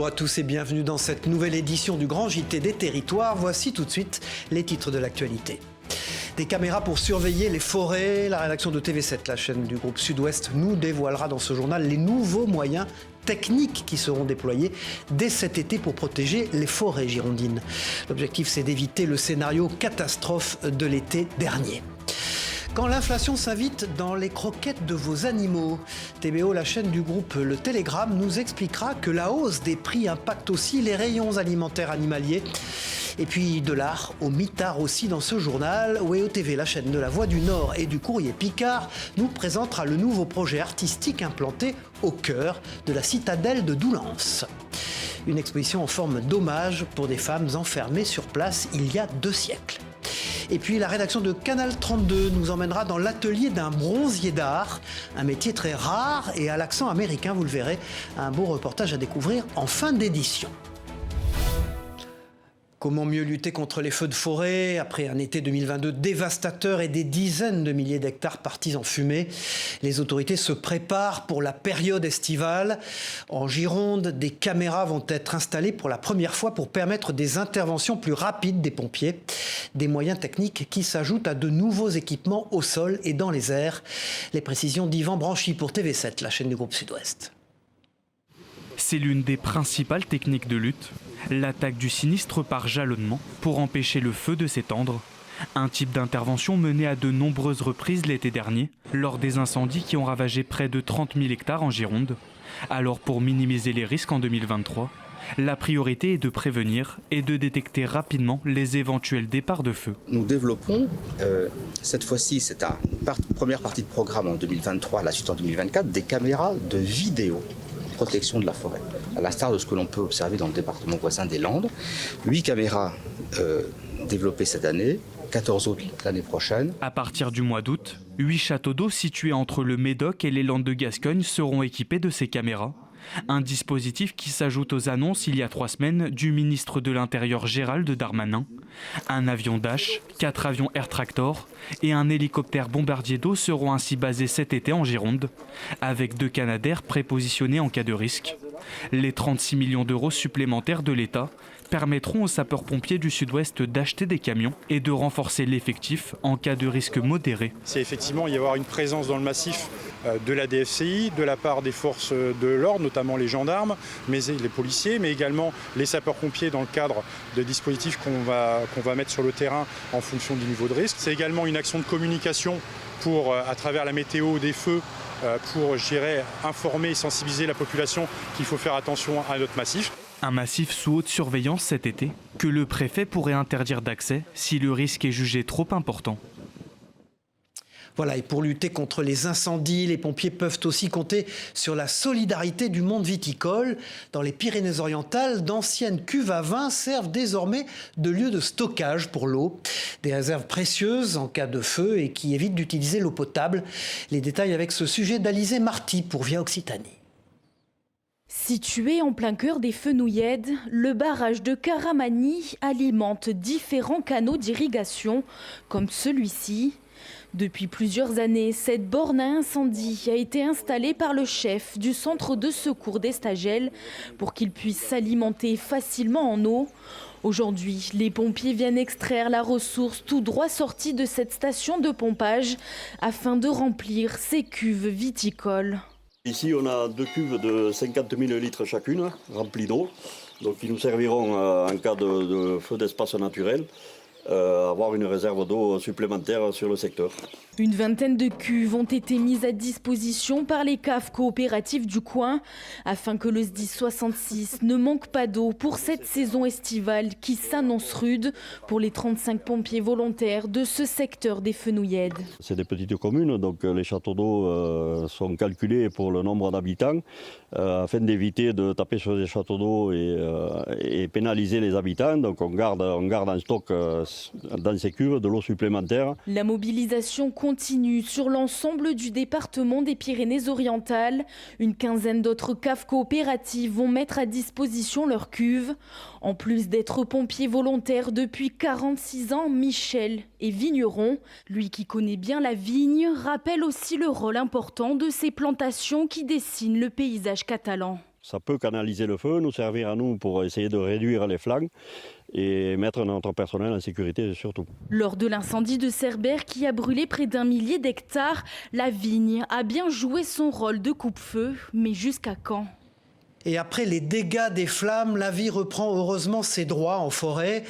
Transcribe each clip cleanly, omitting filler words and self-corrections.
Bonjour à tous et bienvenue dans cette nouvelle édition du Grand JT des Territoires. Voici tout de suite les titres de l'actualité. Des caméras pour surveiller les forêts. La rédaction de TV7, la chaîne du groupe Sud-Ouest, nous dévoilera dans ce journal les nouveaux moyens techniques qui seront déployés dès cet été pour protéger les forêts girondines. L'objectif, c'est d'éviter le scénario catastrophe de l'été dernier. Quand l'inflation s'invite dans les croquettes de vos animaux, TBO, la chaîne du groupe Le Télégramme, nous expliquera que la hausse des prix impacte aussi les rayons alimentaires animaliers. Et puis de l'art au mitard aussi dans ce journal. WEO TV, la chaîne de la Voix du Nord et du Courrier Picard, nous présentera le nouveau projet artistique implanté au cœur de la citadelle de Doullens. Une exposition en forme d'hommage pour des femmes enfermées sur place il y a 2 siècles. Et puis la rédaction de Canal 32 nous emmènera dans l'atelier d'un bronzier d'art, un métier très rare et à l'accent américain, vous le verrez, un beau reportage à découvrir en fin d'édition. Comment mieux lutter contre les feux de forêt après un été 2022 dévastateur et des dizaines de milliers d'hectares partis en fumée? Les autorités se préparent pour la période estivale. En Gironde, des caméras vont être installées pour la première fois pour permettre des interventions plus rapides des pompiers. Des moyens techniques qui s'ajoutent à de nouveaux équipements au sol et dans les airs. Les précisions d'Yvan Branchy pour TV7, la chaîne du groupe Sud-Ouest. C'est l'une des principales techniques de lutte, l'attaque du sinistre par jalonnement pour empêcher le feu de s'étendre. Un type d'intervention mené à de nombreuses reprises l'été dernier, lors des incendies qui ont ravagé près de 30 000 hectares en Gironde. Alors pour minimiser les risques en 2023, la priorité est de prévenir et de détecter rapidement les éventuels départs de feu. Nous développons, cette fois-ci, c'est une première partie de programme en 2023, la suite en 2024, des caméras de vidéo. Protection de la forêt, à l'instar de ce que l'on peut observer dans le département voisin des Landes. 8 caméras développées cette année, 14 autres l'année prochaine. À partir du mois d'août, 8 châteaux d'eau situés entre le Médoc et les Landes de Gascogne seront équipés de ces caméras. Un dispositif qui s'ajoute aux annonces il y a 3 semaines du ministre de l'Intérieur Gérald Darmanin. Un avion Dash, 4 avions Air Tractor et un hélicoptère bombardier d'eau seront ainsi basés cet été en Gironde, avec 2 Canadair prépositionnés en cas de risque. Les 36 millions d'euros supplémentaires de l'État permettront aux sapeurs-pompiers du Sud-Ouest d'acheter des camions et de renforcer l'effectif en cas de risque modéré. C'est effectivement y avoir une présence dans le massif de la DFCI, de la part des forces de l'ordre, notamment les gendarmes, mais les policiers, mais également les sapeurs-pompiers dans le cadre de dispositifs qu'on va mettre sur le terrain en fonction du niveau de risque. C'est également une action de communication pour, à travers la météo des feux, pour, informer et sensibiliser la population qu'il faut faire attention à notre massif. Un massif sous haute surveillance cet été, que le préfet pourrait interdire d'accès si le risque est jugé trop important. Voilà, et pour lutter contre les incendies, les pompiers peuvent aussi compter sur la solidarité du monde viticole. Dans les Pyrénées-Orientales, d'anciennes cuves à vin servent désormais de lieu de stockage pour l'eau. Des réserves précieuses en cas de feu et qui évitent d'utiliser l'eau potable. Les détails avec ce sujet d'Alizé Marty pour Via Occitanie. Situé en plein cœur des Fenouillèdes, le barrage de Caramani alimente différents canaux d'irrigation, comme celui-ci. Depuis plusieurs années, cette borne à incendie a été installée par le chef du centre de secours d'Estagel pour qu'il puisse s'alimenter facilement en eau. Aujourd'hui, les pompiers viennent extraire la ressource tout droit sortie de cette station de pompage afin de remplir ces cuves viticoles. Ici, on a 2 cuves de 50 000 litres chacune, remplies d'eau, donc qui nous serviront en cas de feu d'espace naturel. Avoir une réserve d'eau supplémentaire sur le secteur. Une vingtaine de cuves ont été mises à disposition par les caves coopératives du coin afin que le SDIS 66 ne manque pas d'eau pour cette saison estivale qui s'annonce rude pour les 35 pompiers volontaires de ce secteur des Fenouillèdes. C'est des petites communes, donc les châteaux d'eau sont calculés pour le nombre d'habitants afin d'éviter de taper sur les châteaux d'eau et pénaliser les habitants. Donc on garde en stock dans ces cuves de l'eau supplémentaire. La mobilisation continue sur l'ensemble du département des Pyrénées-Orientales. Une quinzaine d'autres caves coopératives vont mettre à disposition leurs cuves. En plus d'être pompier volontaire depuis 46 ans, Michel est vigneron. Lui qui connaît bien la vigne rappelle aussi le rôle important de ces plantations qui dessinent le paysage catalan. Ça peut canaliser le feu, nous servir à nous pour essayer de réduire les flammes et mettre notre personnel en sécurité surtout. Lors de l'incendie de Cerbère qui a brûlé près d'1 millier d'hectares, la vigne a bien joué son rôle de coupe-feu, mais jusqu'à quand ? Et après les dégâts des flammes, la vie reprend heureusement ses droits en forêt.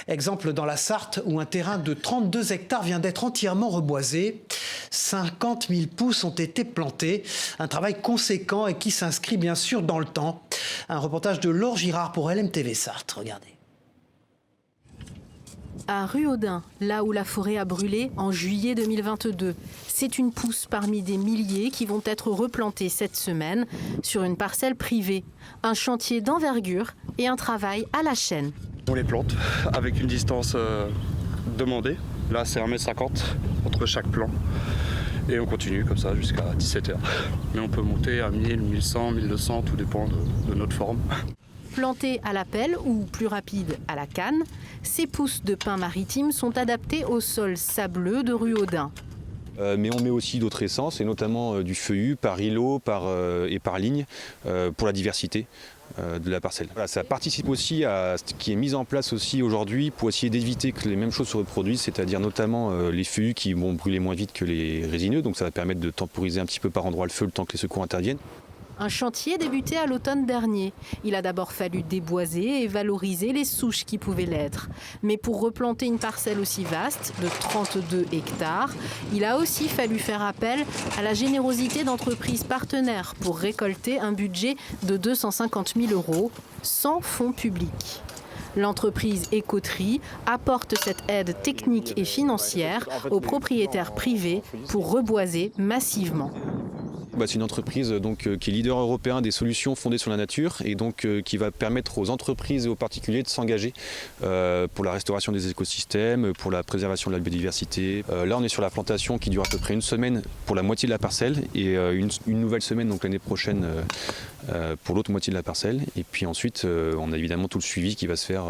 Exemple dans la Sarthe où un terrain de 32 hectares vient d'être entièrement reboisé. 50 000 pousses ont été plantées. Un travail conséquent et qui s'inscrit bien sûr dans le temps. Un reportage de Laure Girard pour LMTV Sarthe. Regardez. À Ruaudin, là où la forêt a brûlé en juillet 2022. C'est une pousse parmi des milliers qui vont être replantées cette semaine sur une parcelle privée. Un chantier d'envergure et un travail à la chaîne. On les plante avec une distance demandée. Là, c'est 1,50 m entre chaque plant. Et on continue comme ça jusqu'à 17h. Mais on peut monter à 1000, 1100, 1200, tout dépend de notre forme. Plantées à la pelle ou plus rapide à la canne, ces pousses de pin maritime sont adaptées au sol sableux de Ruaudin. Mais on met aussi d'autres essences, et notamment du feuillu par îlot et par ligne pour la diversité de la parcelle. Voilà, ça participe aussi à ce qui est mis en place aussi aujourd'hui pour essayer d'éviter que les mêmes choses se reproduisent, c'est-à-dire notamment les feuillus qui vont brûler moins vite que les résineux, donc ça va permettre de temporiser un petit peu par endroit le feu le temps que les secours interviennent. Un chantier débuté à l'automne dernier. Il a d'abord fallu déboiser et valoriser les souches qui pouvaient l'être. Mais pour replanter une parcelle aussi vaste, de 32 hectares, il a aussi fallu faire appel à la générosité d'entreprises partenaires pour récolter un budget de 250 000 € sans fonds publics. L'entreprise Écoterie apporte cette aide technique et financière aux propriétaires privés pour reboiser massivement. C'est une entreprise qui est leader européen des solutions fondées sur la nature et donc qui va permettre aux entreprises et aux particuliers de s'engager pour la restauration des écosystèmes, pour la préservation de la biodiversité. Là on est sur la plantation qui dure à peu près une semaine pour la moitié de la parcelle et une nouvelle semaine donc l'année prochaine pour l'autre moitié de la parcelle. Et puis ensuite on a évidemment tout le suivi qui va se faire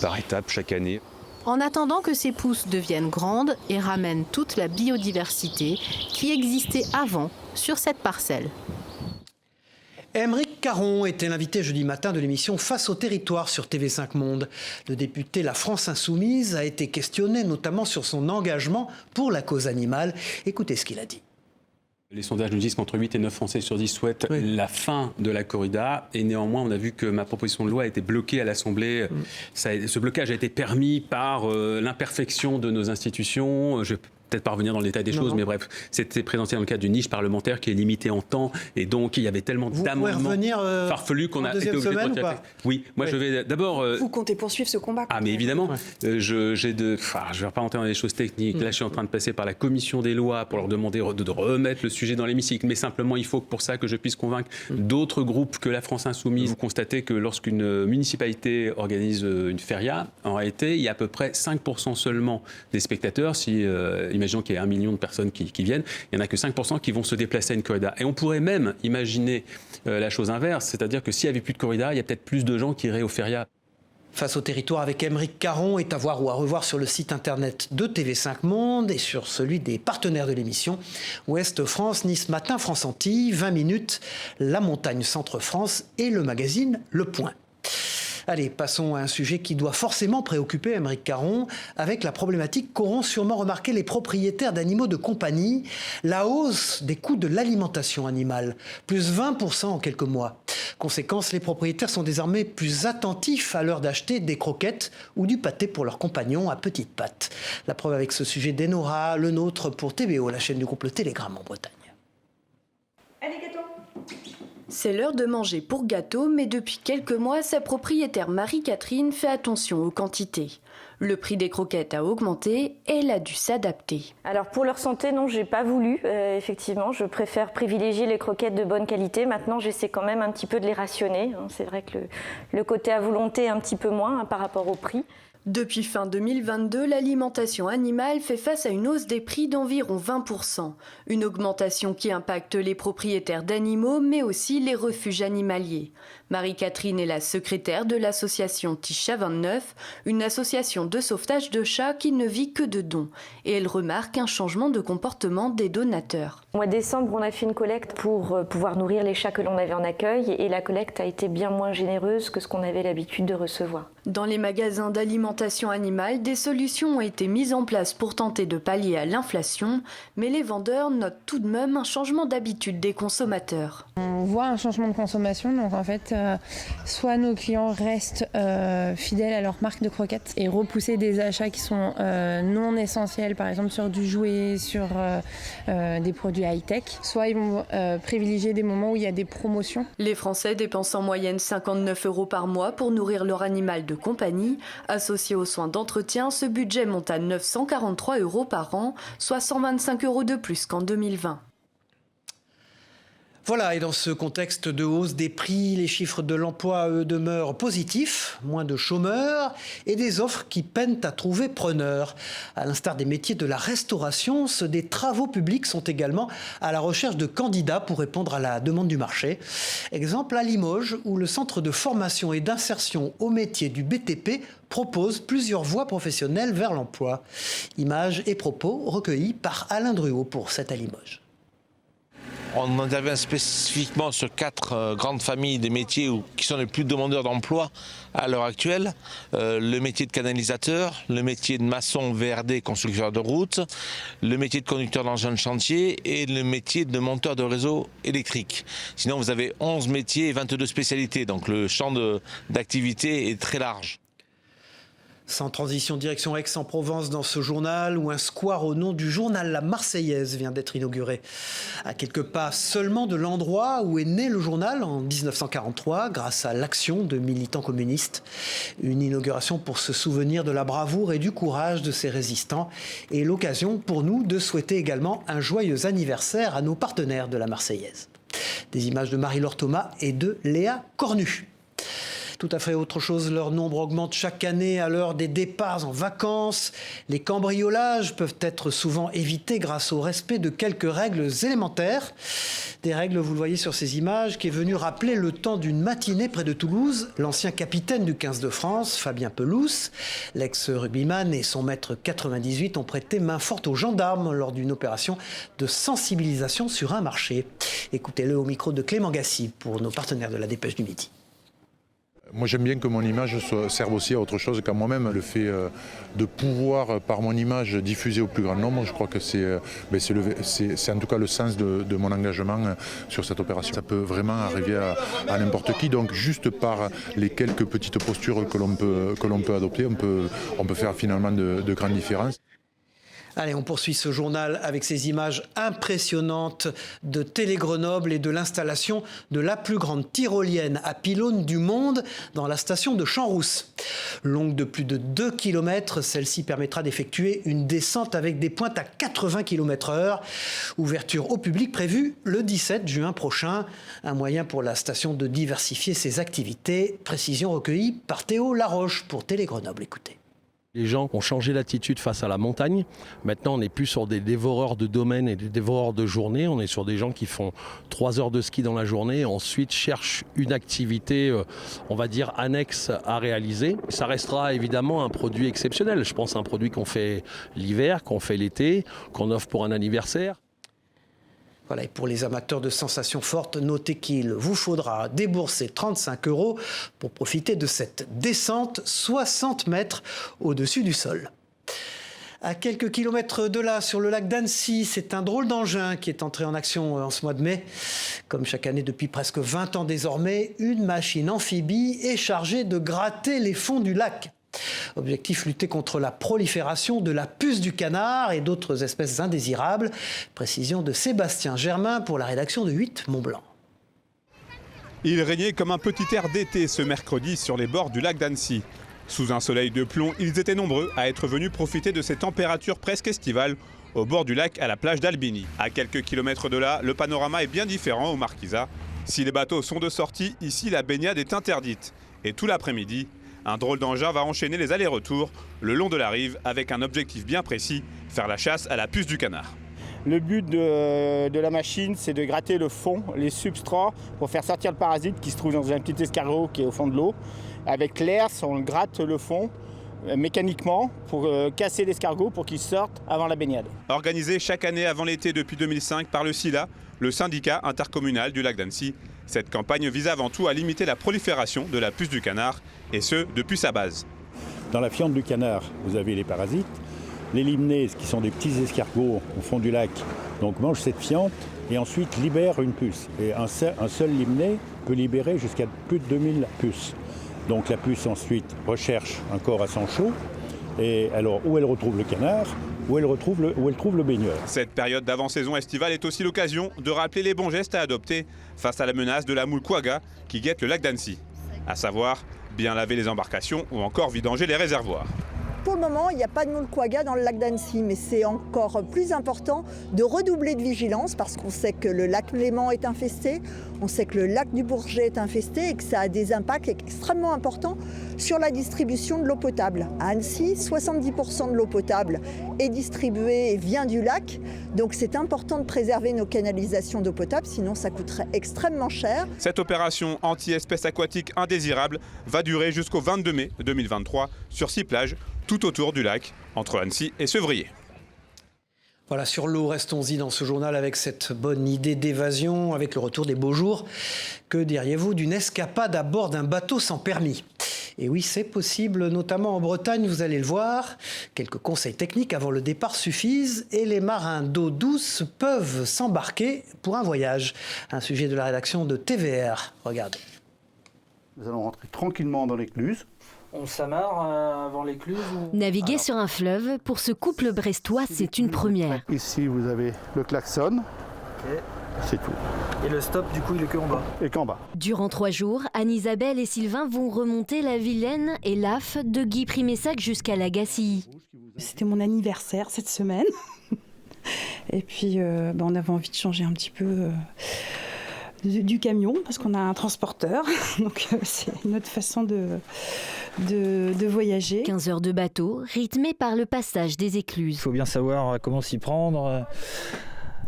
par étapes chaque année. En attendant que ces pousses deviennent grandes et ramènent toute la biodiversité qui existait avant sur cette parcelle. Aymeric Caron était l'invité jeudi matin de l'émission Face au territoire sur TV5 Monde. Le député La France Insoumise a été questionné notamment sur son engagement pour la cause animale. Écoutez ce qu'il a dit. Les sondages nous disent qu'entre 8 et 9 Français sur 10 souhaitent la fin de la corrida. Et néanmoins, on a vu que ma proposition de loi a été bloquée à l'Assemblée. Ce blocage a été permis par l'imperfection de nos institutions. Je vais peut-être pas revenir dans le détail des choses, mais bref, c'était présenté dans le cadre d'une niche parlementaire qui est limitée en temps. Et donc, il y avait tellement d'amendements farfelus qu'on a été obligé de retirer. Oui, moi je vais d'abord... Vous comptez poursuivre ce combat? Ah, mais évidemment. Je vais pas rentrer dans les choses techniques. Là, je suis en train de passer par la commission des lois pour leur demander de remettre le sujet dans l'hémicycle. Mais simplement, il faut que pour ça que je puisse convaincre d'autres groupes que la France Insoumise. Vous constatez que lorsqu'une municipalité organise une feria, en réalité, il y a à peu près 5% seulement des spectateurs. Imaginons qu'il y ait 1 million de personnes qui viennent, il n'y en a que 5% qui vont se déplacer à une corrida. Et on pourrait même imaginer la chose inverse, c'est-à-dire que s'il n'y avait plus de corrida, il y a peut-être plus de gens qui iraient aux férias. Face au territoire avec Aymeric Caron est à voir ou à revoir sur le site internet de TV5 Monde et sur celui des partenaires de l'émission Ouest France, Nice Matin, France Antilles, 20 minutes, La Montagne Centre France et le magazine Le Point. Allez, passons à un sujet qui doit forcément préoccuper Aymeric Caron, avec la problématique qu'auront sûrement remarqué les propriétaires d'animaux de compagnie, la hausse des coûts de l'alimentation animale, plus 20% en quelques mois. Conséquence, les propriétaires sont désormais plus attentifs à l'heure d'acheter des croquettes ou du pâté pour leurs compagnons à petites pattes. La preuve avec ce sujet d'Enora, le nôtre pour TVO, la chaîne du groupe Le Télégramme en Bretagne. Allez, gâteau! C'est l'heure de manger pour Gâteau, mais depuis quelques mois, sa propriétaire Marie-Catherine fait attention aux quantités. Le prix des croquettes a augmenté et elle a dû s'adapter. Alors pour leur santé, non, j'ai pas voulu. Effectivement, je préfère privilégier les croquettes de bonne qualité. Maintenant, j'essaie quand même un petit peu de les rationner. C'est vrai que le côté à volonté est un petit peu moins par rapport au prix. Depuis fin 2022, l'alimentation animale fait face à une hausse des prix d'environ 20%. Une augmentation qui impacte les propriétaires d'animaux, mais aussi les refuges animaliers. Marie-Catherine est la secrétaire de l'association Ticha 29, une association de sauvetage de chats qui ne vit que de dons. Et elle remarque un changement de comportement des donateurs. Au mois de décembre, on a fait une collecte pour pouvoir nourrir les chats que l'on avait en accueil et la collecte a été bien moins généreuse que ce qu'on avait l'habitude de recevoir. Dans les magasins d'alimentation animale, des solutions ont été mises en place pour tenter de pallier à l'inflation, mais les vendeurs notent tout de même un changement d'habitude des consommateurs. On voit un changement de consommation, donc en fait, soit nos clients restent fidèles à leur marque de croquettes et repousser des achats qui sont non essentiels, par exemple sur du jouet, sur des produits high-tech, soit ils vont privilégier des moments où il y a des promotions. Les Français dépensent en moyenne 59 € par mois pour nourrir leur animal de compagnie. Associé aux soins d'entretien, ce budget monte à 943 € par an, soit 125 € de plus qu'en 2020. Voilà, et dans ce contexte de hausse des prix, les chiffres de l'emploi, eux, demeurent positifs, moins de chômeurs et des offres qui peinent à trouver preneurs. À l'instar des métiers de la restauration, ceux des travaux publics sont également à la recherche de candidats pour répondre à la demande du marché. Exemple à Limoges, où le centre de formation et d'insertion au métier du BTP propose plusieurs voies professionnelles vers l'emploi. Images et propos recueillis par Alain Druot pour 7 à Limoges. On intervient spécifiquement sur 4 grandes familles de métiers qui sont les plus demandeurs d'emploi à l'heure actuelle. Le métier de canalisateur, le métier de maçon VRD, constructeur de route, le métier de conducteur d'engin de chantier et le métier de monteur de réseau électrique. Sinon, vous avez 11 métiers et 22 spécialités, donc le champ d'activité est très large. Sans transition, direction Aix-en-Provence dans ce journal où un square au nom du journal La Marseillaise vient d'être inauguré. À quelques pas seulement de l'endroit où est né le journal en 1943 grâce à l'action de militants communistes. Une inauguration pour se souvenir de la bravoure et du courage de ces résistants et l'occasion pour nous de souhaiter également un joyeux anniversaire à nos partenaires de La Marseillaise. Des images de Marie-Laure Thomas et de Léa Cornu. Tout à fait autre chose, leur nombre augmente chaque année à l'heure des départs en vacances. Les cambriolages peuvent être souvent évités grâce au respect de quelques règles élémentaires. Des règles, vous le voyez sur ces images, qui est venu rappeler le temps d'une matinée près de Toulouse. L'ancien capitaine du 15 de France, Fabien Pelouse, l'ex-rugbyman et son maître 98 ont prêté main forte aux gendarmes lors d'une opération de sensibilisation sur un marché. Écoutez-le au micro de Clément Gassi pour nos partenaires de la Dépêche du Midi. Moi j'aime bien que mon image serve aussi à autre chose qu'à moi-même. Le fait de pouvoir par mon image diffuser au plus grand nombre, je crois que c'est en tout cas le sens de mon engagement sur cette opération. Ça peut vraiment arriver à n'importe qui, donc juste par les quelques petites postures que l'on peut adopter, on peut faire finalement de grandes différences. Allez, on poursuit ce journal avec ces images impressionnantes de Télé-Grenoble et de l'installation de la plus grande tyrolienne à pylône du monde dans la station de Champs-Rousse. Longue de plus de 2 km, celle-ci permettra d'effectuer une descente avec des pointes à 80 km/h. Ouverture au public prévue le 17 juin prochain. Un moyen pour la station de diversifier ses activités. Précision recueillie par Théo Laroche pour Télé-Grenoble. Écoutez. Les gens ont changé l'attitude face à la montagne. Maintenant, on n'est plus sur des dévoreurs de domaines et des dévoreurs de journées. On est sur des gens qui font 3 heures de ski dans la journée et ensuite cherchent une activité, on va dire, annexe à réaliser. Ça restera évidemment un produit exceptionnel. Je pense à un produit qu'on fait l'hiver, qu'on fait l'été, qu'on offre pour un anniversaire. Voilà, et pour les amateurs de sensations fortes, notez qu'il vous faudra débourser 35 € pour profiter de cette descente 60 mètres au-dessus du sol. À quelques kilomètres de là, sur le lac d'Annecy, c'est un drôle d'engin qui est entré en action en ce mois de mai. Comme chaque année depuis presque 20 ans désormais, une machine amphibie est chargée de gratter les fonds du lac. Objectif, lutter contre la prolifération de la puce du canard et d'autres espèces indésirables. Précision de Sébastien Germain pour la rédaction de 8 Mont-Blanc. Il régnait comme un petit air d'été ce mercredi sur les bords du lac d'Annecy. Sous un soleil de plomb, ils étaient nombreux à être venus profiter de ces températures presque estivales au bord du lac à la plage d'Albini. À quelques kilomètres de là, le panorama est bien différent au Marquisat. Si les bateaux sont de sortie, ici la baignade est interdite. Et tout l'après-midi, un drôle d'engin va enchaîner les allers-retours le long de la rive avec un objectif bien précis, faire la chasse à la puce du canard. Le but de la machine, c'est de gratter le fond, les substrats, pour faire sortir le parasite qui se trouve dans un petit escargot qui est au fond de l'eau. Avec l'air, on gratte le fond mécaniquement pour casser l'escargot pour qu'il sorte avant la baignade. Organisé chaque année avant l'été depuis 2005 par le SILA, le syndicat intercommunal du lac d'Annecy, cette campagne vise avant tout à limiter la prolifération de la puce du canard, et ce, depuis sa base. Dans la fiente du canard, vous avez les parasites. Les limnés, qui sont des petits escargots au fond du lac, donc mangent cette fiente et ensuite libèrent une puce. Et un seul limné peut libérer jusqu'à plus de 2000 puces. Donc la puce ensuite recherche un corps à sang chaud, et alors où elle retrouve le canard, où elle trouve le baigneur. Cette période d'avant-saison estivale est aussi l'occasion de rappeler les bons gestes à adopter face à la menace de la moule quagga qui guette le lac d'Annecy. À savoir, bien laver les embarcations ou encore vidanger les réservoirs. Pour le moment, il n'y a pas de moule quagga dans le lac d'Annecy, mais c'est encore plus important de redoubler de vigilance parce qu'on sait que le lac Léman est infesté, on sait que le lac du Bourget est infesté et que ça a des impacts extrêmement importants sur la distribution de l'eau potable. À Annecy, 70% de l'eau potable est distribuée et vient du lac, donc c'est important de préserver nos canalisations d'eau potable, sinon ça coûterait extrêmement cher. Cette opération anti-espèces aquatiques indésirables va durer jusqu'au 22 mai 2023 sur 6 plages tout autour du lac, entre Annecy et Sevrier. Voilà, sur l'eau, restons-y dans ce journal avec cette bonne idée d'évasion, avec le retour des beaux jours. Que diriez-vous d'une escapade à bord d'un bateau sans permis ? Et oui, c'est possible, notamment en Bretagne, vous allez le voir. Quelques conseils techniques avant le départ suffisent et les marins d'eau douce peuvent s'embarquer pour un voyage. Un sujet de la rédaction de TVR. Regardez. Nous allons rentrer tranquillement dans l'écluse. On s'amarre avant l'écluse ou... Naviguer sur un fleuve, pour ce couple brestois, c'est une première. Ici, vous avez le klaxon. Okay. C'est tout. Et le stop, du coup, il est qu'en bas. Et qu'en bas. Durant 3 jours, Anne-Isabelle et Sylvain vont remonter la Vilaine et l'Aff de Guy Primessac jusqu'à la Gacilly. C'était mon anniversaire cette semaine. Et puis, on avait envie de changer un petit peu... du camion, parce qu'on a un transporteur, donc c'est une autre façon de voyager. 15 heures de bateau, rythmé par le passage des écluses. Il faut bien savoir comment s'y prendre,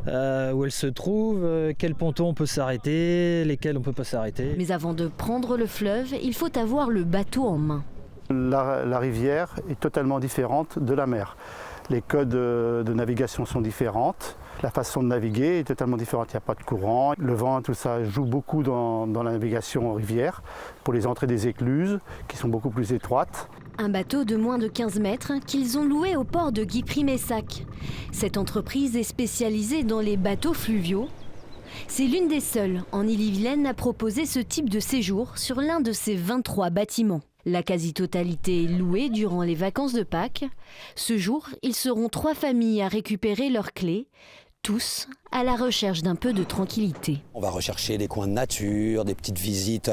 où elle se trouve, quel ponton on peut s'arrêter, lesquels on ne peut pas s'arrêter. Mais avant de prendre le fleuve, il faut avoir le bateau en main. La rivière est totalement différente de la mer. Les codes de navigation sont différentes. La façon de naviguer est totalement différente. Il n'y a pas de courant. Le vent, tout ça joue beaucoup dans la navigation en rivière pour les entrées des écluses qui sont beaucoup plus étroites. Un bateau de moins de 15 mètres qu'ils ont loué au port de Guy Primessac. Cette entreprise est spécialisée dans les bateaux fluviaux. C'est l'une des seules en Ille-et-Vilaine à proposer ce type de séjour sur l'un de ses 23 bâtiments. La quasi-totalité est louée durant les vacances de Pâques. Ce jour, ils seront 3 familles à récupérer leurs clés, tous à la recherche d'un peu de tranquillité. On va rechercher des coins de nature, des petites visites,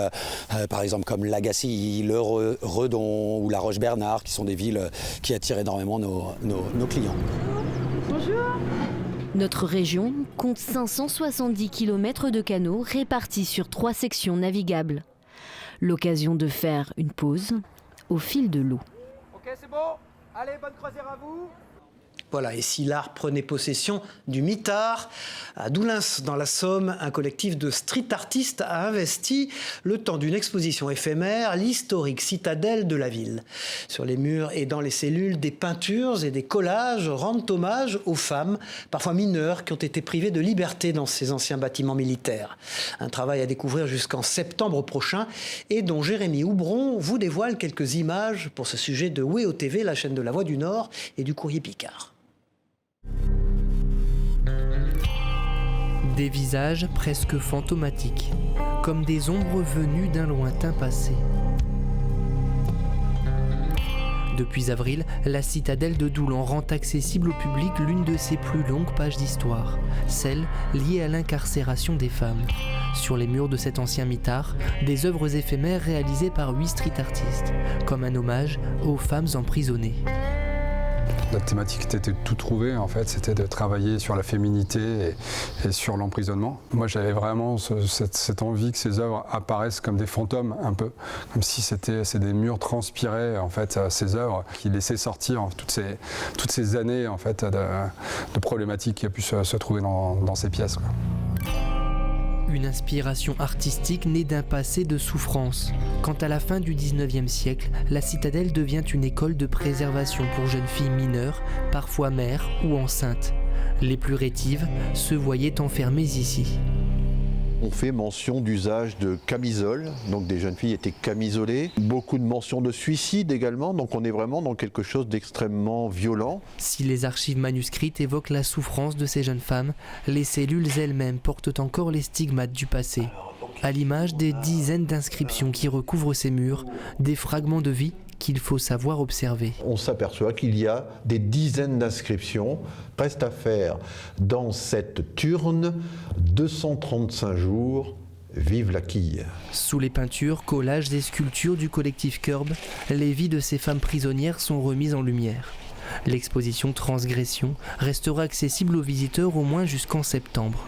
par exemple comme la Gacilly, le Redon ou la Roche-Bernard, qui sont des villes qui attirent énormément nos clients. Bonjour. Notre région compte 570 km de canaux répartis sur 3 sections navigables. L'occasion de faire une pause au fil de l'eau. Ok, c'est bon. Allez, bonne croisière à vous. Voilà, et si l'art prenait possession du mitard, à Doulins, dans la Somme, un collectif de street artistes a investi, le temps d'une exposition éphémère, l'historique citadelle de la ville. Sur les murs et dans les cellules, des peintures et des collages rendent hommage aux femmes, parfois mineures, qui ont été privées de liberté dans ces anciens bâtiments militaires. Un travail à découvrir jusqu'en septembre prochain et dont Jérémy Houbron vous dévoile quelques images pour ce sujet de WEO TV, la chaîne de la Voix du Nord et du Courrier Picard. Des visages presque fantomatiques, comme des ombres venues d'un lointain passé. Depuis avril, la citadelle de Doulan rend accessible au public l'une de ses plus longues pages d'histoire, celle liée à l'incarcération des femmes. Sur les murs de cet ancien mitard, des œuvres éphémères réalisées par 8 street artistes, comme un hommage aux femmes emprisonnées. La thématique était de tout trouver, en fait, c'était de travailler sur la féminité et sur l'emprisonnement. Moi, j'avais vraiment cette envie que ces œuvres apparaissent comme des fantômes, un peu, comme si c'est des murs transpirés, en fait, ces œuvres qui laissaient sortir toutes ces années, en fait, de problématiques qui a pu se trouver dans ces pièces, quoi. Une inspiration artistique née d'un passé de souffrance. Quand à la fin du 19e siècle, la citadelle devient une école de préservation pour jeunes filles mineures, parfois mères ou enceintes. Les plus rétives se voyaient enfermées ici. On fait mention d'usage de camisoles, donc des jeunes filles étaient camisolées. Beaucoup de mentions de suicide également, donc on est vraiment dans quelque chose d'extrêmement violent. Si les archives manuscrites évoquent la souffrance de ces jeunes femmes, les cellules elles-mêmes portent encore les stigmates du passé. À l'image des dizaines d'inscriptions qui recouvrent ces murs, des fragments de vie qu'il faut savoir observer. On s'aperçoit qu'il y a des dizaines d'inscriptions. Reste à faire dans cette turne 235 jours. Vive la quille. Sous les peintures, collages et sculptures du collectif Curb, les vies de ces femmes prisonnières sont remises en lumière. L'exposition Transgression restera accessible aux visiteurs au moins jusqu'en septembre.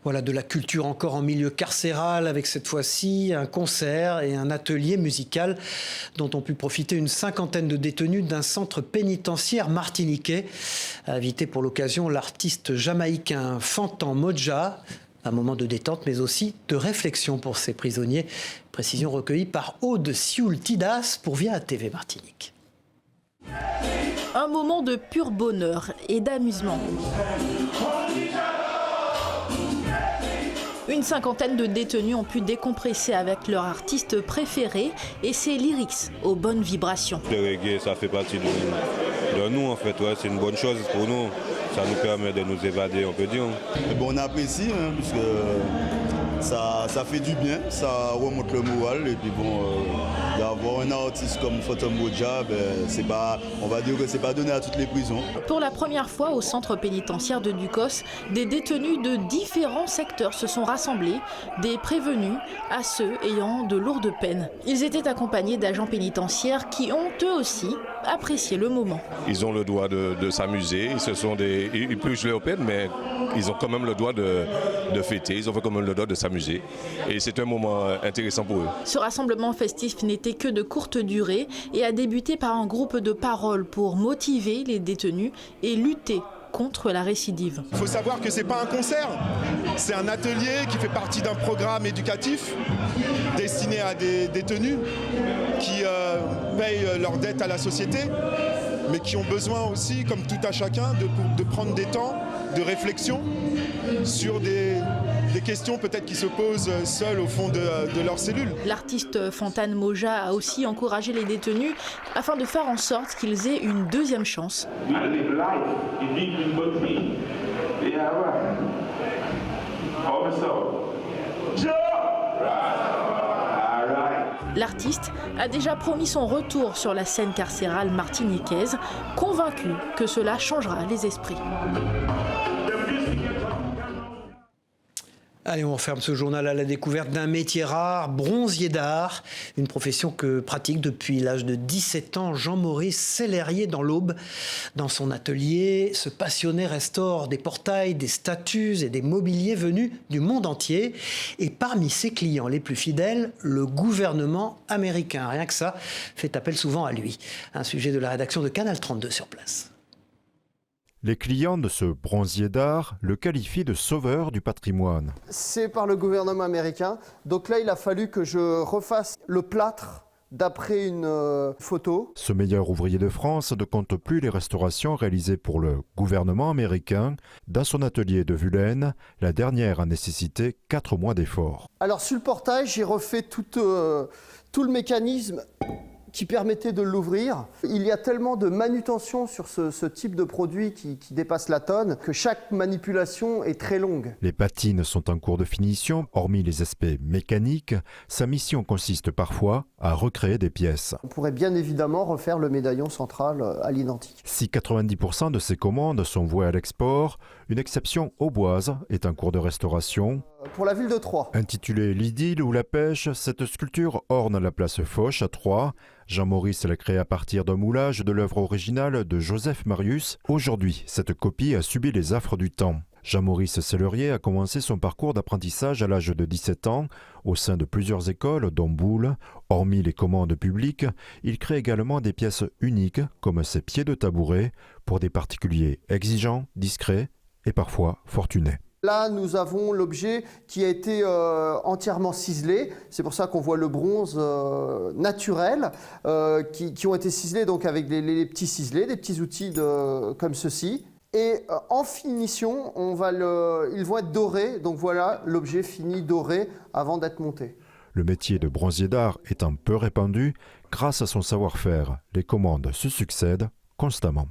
Voilà de la culture encore en milieu carcéral avec cette fois-ci un concert et un atelier musical dont ont pu profiter une cinquantaine de détenus d'un centre pénitentiaire martiniquais. Invité pour l'occasion l'artiste jamaïcain Fantan Modja. Un moment de détente mais aussi de réflexion pour ces prisonniers. Précision recueillie par Aude Sioul-Tidas pour Via TV Martinique. Un moment de pur bonheur et d'amusement. Une cinquantaine de détenus ont pu décompresser avec leur artiste préféré et ses lyrics aux bonnes vibrations. Le reggae, ça fait partie de nous en fait, ouais, c'est une bonne chose pour nous. Ça nous permet de nous évader, on peut dire. Bon, on apprécie, puisque ça fait du bien, ça remonte le moral. Et puis bon, d'avoir un artiste comme Fantan Modja, on va dire que c'est pas donné à toutes les prisons. Pour la première fois au centre pénitentiaire de Ducos, des détenus de différents secteurs se sont rassemblés, des prévenus à ceux ayant de lourdes peines. Ils étaient accompagnés d'agents pénitentiaires qui ont eux aussi apprécié le moment. Ils ont le droit de s'amuser, ils purgent leur peine, mais ils ont quand même le droit de fêter, ils ont quand même le droit de s'amuser. Et c'est un moment intéressant pour eux. Ce rassemblement festif n'était que de courte durée et a débuté par un groupe de paroles pour motiver les détenus et lutter contre la récidive. Il faut savoir que ce n'est pas un concert, c'est un atelier qui fait partie d'un programme éducatif destiné à des détenus qui payent leurs dettes à la société, mais qui ont besoin aussi, comme tout à chacun, de prendre des temps de réflexion sur des questions peut-être qui se posent seuls au fond de leur cellule. L'artiste Fantan Modja a aussi encouragé les détenus afin de faire en sorte qu'ils aient une deuxième chance. L'artiste a déjà promis son retour sur la scène carcérale martiniquaise, convaincu que cela changera les esprits. Allez, on ferme ce journal à la découverte d'un métier rare, bronzier d'art, une profession que pratique depuis l'âge de 17 ans Jean-Maurice Sellerier dans l'Aube. Dans son atelier, ce passionné restaure des portails, des statues et des mobiliers venus du monde entier. Et parmi ses clients les plus fidèles, le gouvernement américain. Rien que ça fait appel souvent à lui. Un sujet de la rédaction de Canal 32 sur place. Les clients de ce bronzier d'art le qualifient de sauveur du patrimoine. C'est par le gouvernement américain. Donc là, il a fallu que je refasse le plâtre d'après une photo. Ce meilleur ouvrier de France ne compte plus les restaurations réalisées pour le gouvernement américain. Dans son atelier de Vulaine, la dernière a nécessité 4 mois d'efforts. Alors sur le portail, j'ai refait tout le mécanisme qui permettait de l'ouvrir. Il y a tellement de manutention sur ce type de produit qui dépasse la tonne que chaque manipulation est très longue. Les patines sont en cours de finition. Hormis les aspects mécaniques, sa mission consiste parfois à recréer des pièces. On pourrait bien évidemment refaire le médaillon central à l'identique. Si 90% de ces commandes sont vouées à l'export, une exception auboise est en cours de restauration. Pour la ville de Troyes. Intitulée L'idylle ou la pêche, cette sculpture orne la place Foch à Troyes. Jean-Maurice l'a créée à partir d'un moulage de l'œuvre originale de Joseph Marius. Aujourd'hui, cette copie a subi les affres du temps. Jean-Maurice Sellerier a commencé son parcours d'apprentissage à l'âge de 17 ans au sein de plusieurs écoles, dont Boulle. Hormis les commandes publiques, il crée également des pièces uniques comme ces pieds de tabouret pour des particuliers exigeants, discrets et parfois fortunés. Là, nous avons l'objet qui a été entièrement ciselé. C'est pour ça qu'on voit le bronze naturel qui ont été ciselés donc avec les petits ciselés, des petits outils comme ceci. Et en finition, ils vont être dorés. Donc voilà l'objet fini doré avant d'être monté. Le métier de bronzier d'art étant peu répandu, grâce à son savoir-faire, les commandes se succèdent constamment.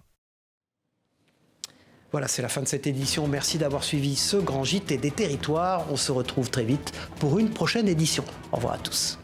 Voilà, c'est la fin de cette édition. Merci d'avoir suivi ce grand JT des territoires. On se retrouve très vite pour une prochaine édition. Au revoir à tous.